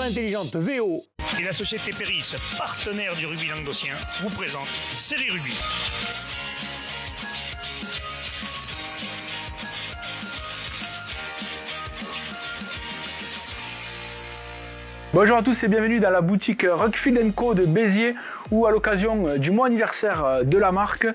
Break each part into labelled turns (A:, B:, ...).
A: intelligente VO
B: et la société Péris, partenaire du rugby languedocien, vous présente Série Rugby.
A: Bonjour à tous et bienvenue dans la boutique Rugfield & Co de Béziers où à l'occasion du mois anniversaire de la marque,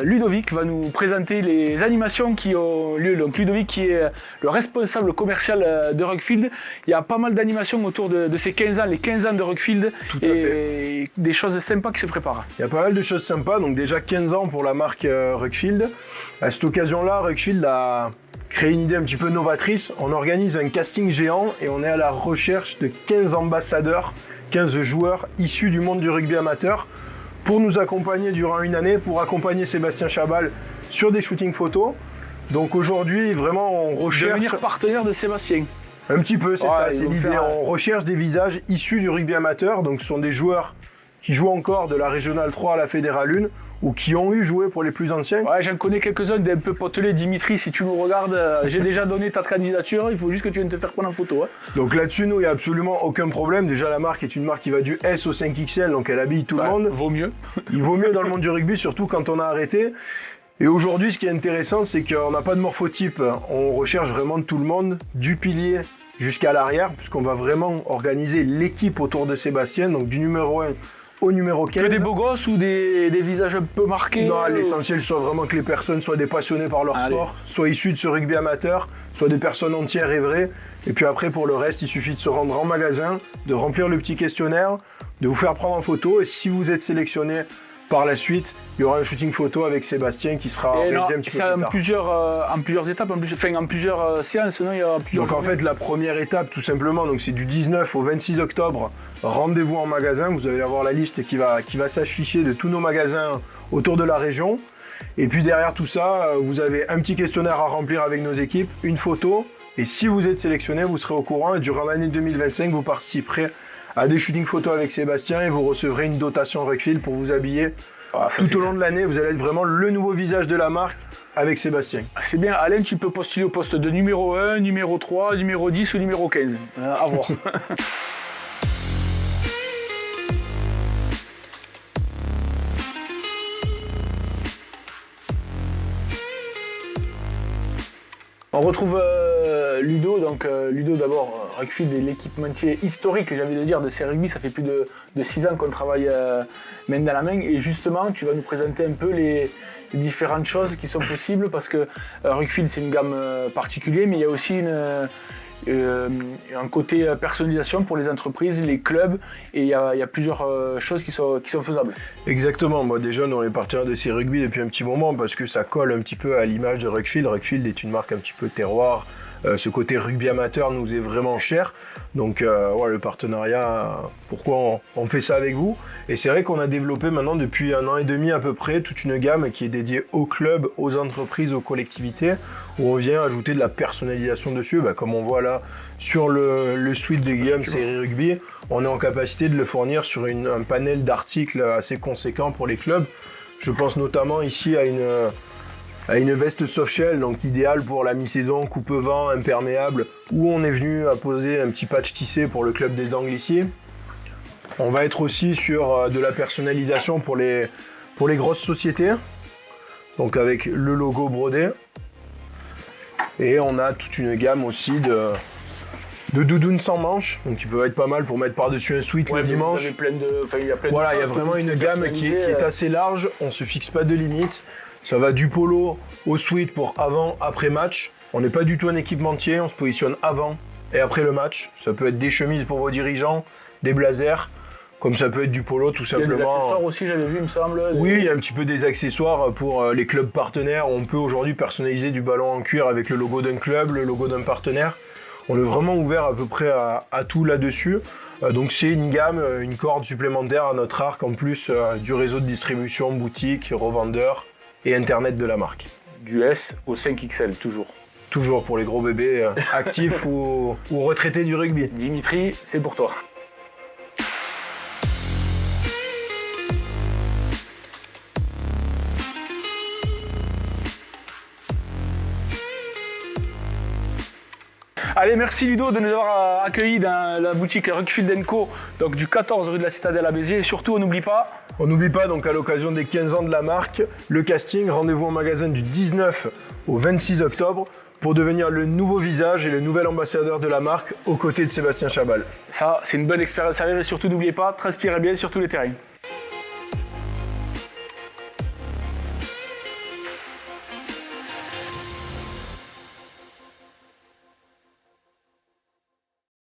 A: Ludovic va nous présenter les animations qui ont lieu. Donc Ludovic qui est le responsable commercial de Rugfield. Il y a pas mal d'animations autour de ces 15 ans, les 15 ans de Rugfield et des choses sympas qui se préparent.
C: Il y a pas mal de choses sympas, donc déjà 15 ans pour la marque Rugfield. À cette occasion-là, Rugfield a créé une idée un petit peu novatrice. On organise un casting géant et on est à la recherche de 15 ambassadeurs, 15 joueurs issus du monde du rugby amateur pour nous accompagner durant une année, pour accompagner Sébastien Chabal sur des shootings photos. Donc aujourd'hui, vraiment, on recherche...
A: Devenir partenaire de Sébastien.
C: Un petit peu, c'est ça, c'est l'idée. On recherche des visages issus du rugby amateur. Donc ce sont des joueurs qui jouent encore de la Régionale 3 à la Fédérale 1 ou qui ont eu joué pour les plus anciens.
A: Ouais, j'en connais quelques-uns d'un peu potelés. Dimitri, si tu nous regardes, j'ai déjà donné ta candidature, il faut juste que tu viennes te faire prendre en photo. Hein.
C: Donc là-dessus, nous, il n'y a absolument aucun problème. Déjà, la marque est une marque qui va du S au 5XL, donc elle habille tout le monde.
A: Vaut mieux.
C: Il vaut mieux dans le monde du rugby, surtout quand on a arrêté. Et aujourd'hui, ce qui est intéressant, c'est qu'on n'a pas de morphotype. On recherche vraiment tout le monde, du pilier jusqu'à l'arrière, puisqu'on va vraiment organiser l'équipe autour de Sébastien, donc du numéro 1 au numéro 15.
A: Que des beaux gosses ou des visages un peu marqués?
C: Non, l'essentiel soit vraiment que les personnes soient des passionnés par leur sport, soient issus de ce rugby amateur, soient des personnes entières et vraies. Et puis après, pour le reste, il suffit de se rendre en magasin, de remplir le petit questionnaire, de vous faire prendre en photo. Et si vous êtes sélectionné par la suite, il y aura un shooting photo avec Sébastien qui sera réalisé un petit peu plus tard.
A: C'est en plusieurs étapes, en plusieurs séances, non? Il y a plusieurs
C: donc en fait, la première étape, tout simplement, donc c'est du 19 au 26 octobre. Rendez-vous en magasin, vous allez avoir la liste qui va s'afficher de tous nos magasins autour de la région. Et puis derrière tout ça, vous avez un petit questionnaire à remplir avec nos équipes, une photo. Et si vous êtes sélectionné, vous serez au courant. Et durant l'année 2025, vous participerez à des shootings photos avec Sébastien et vous recevrez une dotation Rugfield pour vous habiller. Tout au long de l'année, vous allez être vraiment le nouveau visage de la marque avec Sébastien.
A: C'est bien, Alain, tu peux postuler au poste de numéro 1, numéro 3, numéro 10 ou numéro 15. À voir. On retrouve Ludo, donc Ludo d'abord, Rugfield est l'équipementier historique, j'ai envie de dire, de ces rugby. Ça fait plus de 6 ans qu'on travaille main dans la main et justement tu vas nous présenter un peu les différentes choses qui sont possibles parce que Rugfield c'est une gamme particulière mais il y a aussi un côté personnalisation pour les entreprises, les clubs et il y a plusieurs choses qui sont faisables.
C: Exactement, moi déjà nous on est partenaire de ces rugby depuis un petit moment parce que ça colle un petit peu à l'image de Rugfield. Rugfield est une marque un petit peu terroir, ce côté rugby amateur nous est vraiment cher, donc le partenariat, pourquoi on fait ça avec vous. Et c'est vrai qu'on a développé maintenant depuis 1 an et demi à peu près toute une gamme qui est dédiée aux clubs, aux entreprises, aux collectivités, où on vient ajouter de la personnalisation dessus, comme on voit là sur le suite de Guillaume Série Rugby, on est en capacité de le fournir sur un panel d'articles assez conséquent pour les clubs. Je pense notamment ici à une veste softshell, donc idéale pour la mi-saison, coupe-vent, imperméable, où on est venu à poser un petit patch tissé pour le club des Angles ici. On va être aussi sur de la personnalisation pour les grosses sociétés, donc avec le logo brodé. Et on a toute une gamme aussi de doudounes sans manches, donc qui peuvent être pas mal pour mettre par-dessus un sweat le dimanche.
A: Il y
C: a vraiment une gamme qui est assez large, on ne se fixe pas de limite. Ça va du polo au sweat pour avant, après match. On n'est pas du tout un équipementier, on se positionne avant et après le match. Ça peut être des chemises pour vos dirigeants, des blazers, comme ça peut être du polo tout simplement. Il y a des
A: accessoires aussi, j'avais vu, il me semble.
C: Oui, il y a un petit peu des accessoires pour les clubs partenaires. On peut aujourd'hui personnaliser du ballon en cuir avec le logo d'un club, le logo d'un partenaire. On est vraiment ouvert à peu près à tout là-dessus. Donc c'est une gamme, une corde supplémentaire à notre arc en plus du réseau de distribution, boutique, revendeurs et internet de la marque.
A: Du S au 5XL, toujours.
C: Toujours pour les gros bébés actifs ou retraités du rugby.
A: Dimitri, c'est pour toi. Allez, merci Ludo de nous avoir accueillis dans la boutique Ruckfield & Co, donc du 14 rue de la Citadelle à Béziers. Et surtout, on n'oublie pas...
C: On n'oublie pas, donc à l'occasion des 15 ans de la marque, le casting, rendez-vous en magasin du 19 au 26 octobre pour devenir le nouveau visage et le nouvel ambassadeur de la marque aux côtés de Sébastien Chabal.
A: Ça, c'est une bonne expérience à vivre et surtout, n'oubliez pas, transpirez bien sur tous les terrains.